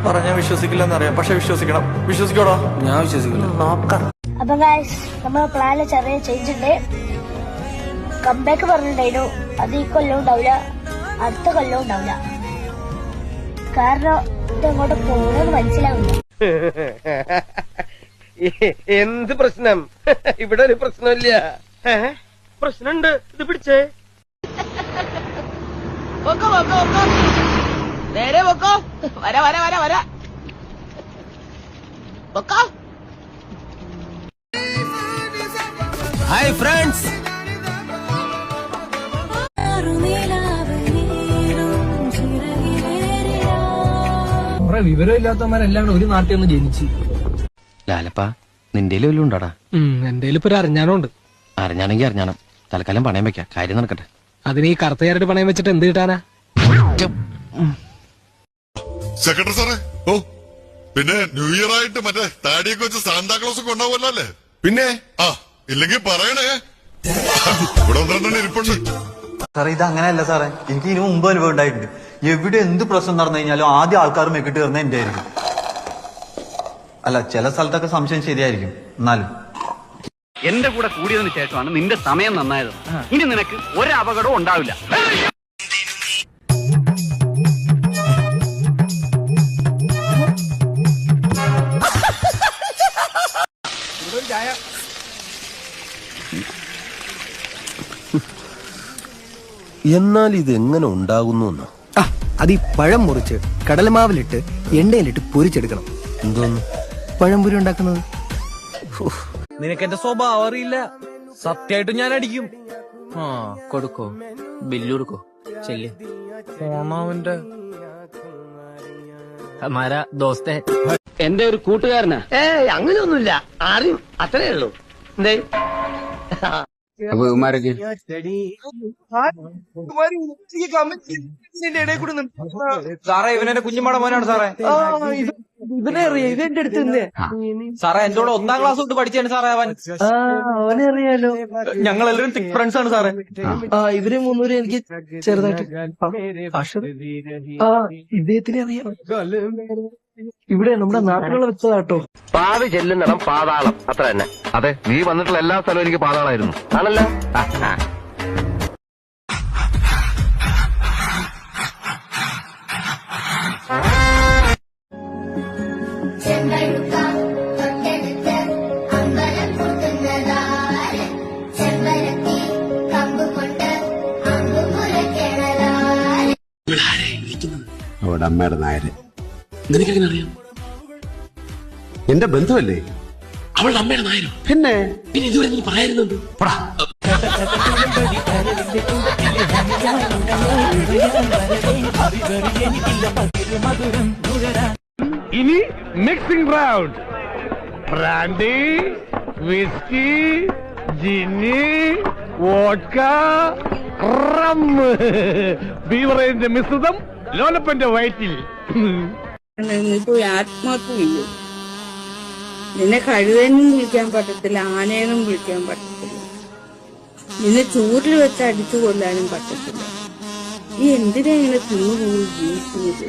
പറഞ്ഞാൽ വിശ്വസിക്കില്ലെന്നറിയാം, പക്ഷെ വിശ്വസിക്കണം. വിശ്വസിക്കോടോ? ഞാൻ വിശ്വസിക്കില്ല. നോക്കാം. അപ്പൊ ഗൈസ്, നമ്മളെ പ്ലാനിൽ ചെറിയ ചേഞ്ച് ഉണ്ട്. കംബാക്ക് പറഞ്ഞിട്ടുണ്ടായിരുന്നു. അത് ഈ കൊല്ലം ഉണ്ടാവില്ല, അടുത്ത കൊല്ലം ഉണ്ടാവില്ല. കാരണം ഇതങ്ങോട്ട് പോകുന്നത് മനസ്സിലാവില്ല. എന്ത് പ്രശ്നം? ഇവിടെ ഒരു പ്രശ്നമില്ല. പ്രശ്നമുണ്ട്. ഇത് പിടിച്ചേ. നേരെ വെക്കോ. വര വര വര വര വെക്കോ. Hi friends. വിവരമില്ലാത്തവന്മാരെല്ലാം ഒരു നാട്ടിൽ ഒന്ന് ജനിച്ചു. ലാലപ്പ, നിന്റെ വല്ലതും ഉണ്ടാടാ? എന്റെ ഇപ്പൊ ഒരു അറിഞ്ഞാനുണ്ട്. അറിഞ്ഞാണെങ്കിൽ അറിഞ്ഞാണം. തൽക്കാലം പണയം വെക്കാം, കാര്യം നടക്കട്ടെ. അതിന് ഈ കറുത്തയാരുടെ പണയം വെച്ചിട്ട് എന്ത് കിട്ടാനാ? സെക്രട്ടറി സാറേ, ഓ പിന്നെ ന്യൂ ഇയർ ആയിട്ട് മറ്റേ താടിയൊക്കെ വെച്ച് സാന്താക്ലോസ് ഒക്കെ ഉണ്ടാവുമല്ലോ അല്ലേ? പിന്നെ ഇല്ലെങ്കിൽ പറയണേ, ഇവിടെ ഒന്നെണ്ണം ഇരിപ്പുണ്ട്. സാറേ, ഇത് അങ്ങനെയല്ല സാറേ. എനിക്ക് ഇതിനു മുമ്പ് അനുഭവം ഉണ്ടായിട്ടുണ്ട്. എവിടെ എന്ത് പ്രശ്നം നടന്നു കഴിഞ്ഞാലും ആദ്യം ആൾക്കാർ മെക്കിട്ട് കയറുന്ന എന്റെ ആയിരിക്കും. അല്ല, ചില സ്ഥലത്തൊക്കെ സംശയം ശരിയായിരിക്കും. എന്നാലും എന്റെ കൂടെ കൂടിയതിനു ശേഷമാണ് നിന്റെ സമയം നന്നായത്. ഇനി നിനക്ക് ഒരു അപകടവും ഉണ്ടാവില്ല. എന്നാൽ ഇതെങ്ങനെ ഉണ്ടാകുന്നു? അത് ഈ പഴം മുറിച്ച് കടലമാവിലിട്ട് എണ്ണയിലിട്ട് പൊരിച്ചെടുക്കണം. എന്തോന്ന് പഴംപൊരി ഉണ്ടാക്കുന്നത്? നിനക്ക് എന്റെ സ്വഭാവം അറിയില്ല. സത്യമായിട്ടും ഞാൻ അടിക്കും. കൊടുക്കോ? ബില്ല് കൊടുക്കോ? ചെല്ലി ഓണാവന്റെ ഹമാരാ ദോസ്തേ. എന്റെ ഒരു കൂട്ടുകാരനാ. അങ്ങനെയൊന്നുമില്ല, അറിയും, അത്രേ ഉള്ളൂ. എന്തേ സാറേ, ഇവനെ കുഞ്ഞുമാടെ മോനാണ് സാറേ. ഇവനെ അറിയാം, ഇവന്റെ അടുത്ത് സാറേ എന്റെ കൂടെ 1ാം ക്ലാസ് തൊട്ട് പഠിച്ചാണ് സാറേ അവൻ. അവനെ അറിയാലോ. ഞങ്ങളെല്ലാവരും തിക് ഫ്രണ്ട്സ് ആണ് സാറേ. ഇവര് മൂന്നുപേരും എനിക്ക് ചെറുതായിട്ട്. ഇദ്ദേഹത്തിനെ അറിയാം. ഇവിടെ നമ്മുടെ നാട്ടിലുള്ള വെച്ചതാട്ടോ. പാതി ചെല്ലുന്നിടം പാതാളം, അത്ര തന്നെ. അതെ, നീ വന്നിട്ടുള്ള എല്ലാ സ്ഥലവും എനിക്ക് പാതാളായിരുന്നു. ആണല്ലോ. അവിടെ അമ്മയുടെ നായര്. നിനക്കെങ്ങനെ അറിയാം? എന്റെ ബന്ധുവല്ലേ അവളുടെ അമ്മയുടെ നായരും. പിന്നെ പിന്നെ ഇതുവരെ നീ പറയായിരുന്നുണ്ട്. ഇനി മിക്സിംഗ് റൗണ്ട്. ബ്രാൻഡി, വിസ്കി, ജിന്നി, വോഡ്ക, റമ്മ്, ബീവറേജിന്റെ മിശ്രിതം ലോലപ്പന്റെ വയറ്റിൽ. പോയി ആത്മഹത്യ ചെയ്യും. നിന്നെ കഴുതനും വിളിക്കാൻ പറ്റത്തില്ല, ആനേനും വിളിക്കാൻ പറ്റത്തില്ല, നിന്നെ ചൂരിൽ വെച്ച് അടിച്ചു കൊല്ലാനും പറ്റത്തില്ല. ഈ എന്തിനാ ഇങ്ങനെ തിന്നുപോയി ജീവിക്കുന്നത്?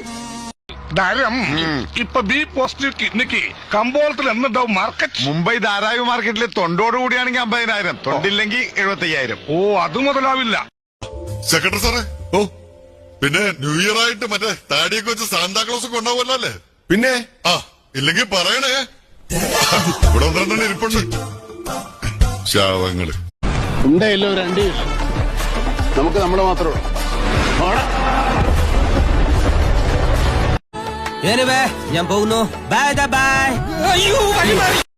ഇപ്പൊ ബി പോസിറ്റീവ് കിഡ്നിക്ക് കമ്പോളത്തിൽ എന്നുണ്ടാവും മാർക്കറ്റ്. മുംബൈ ധാരാവി മാർക്കറ്റിലെ തൊണ്ടോട് കൂടിയാണെങ്കിൽ 50,000, തൊണ്ടില്ലെങ്കിൽ 75,000. ഓ, അത് മുതലാവില്ല. സെക്രട്ടറി സാറേ, ഓ പിന്നെ ന്യൂ ഇയർ ആയിട്ട് മറ്റേ താടിയൊക്കെ വെച്ച് സാന്താക്ലോസ് ഒക്കെ ഉണ്ടാവുമല്ലോ അല്ലേ? പിന്നെ ഇല്ലെങ്കിൽ പറയണേ, ഇവിടെ ഒന്നെണ്ണം ഇരിപ്പുണ്ട്. ശാവങ്ങള് ഉണ്ടല്ലോ രണ്ട്. നമുക്ക് നമ്മളെ മാത്രമേ ഞാൻ പോകുന്നു. Bye bye.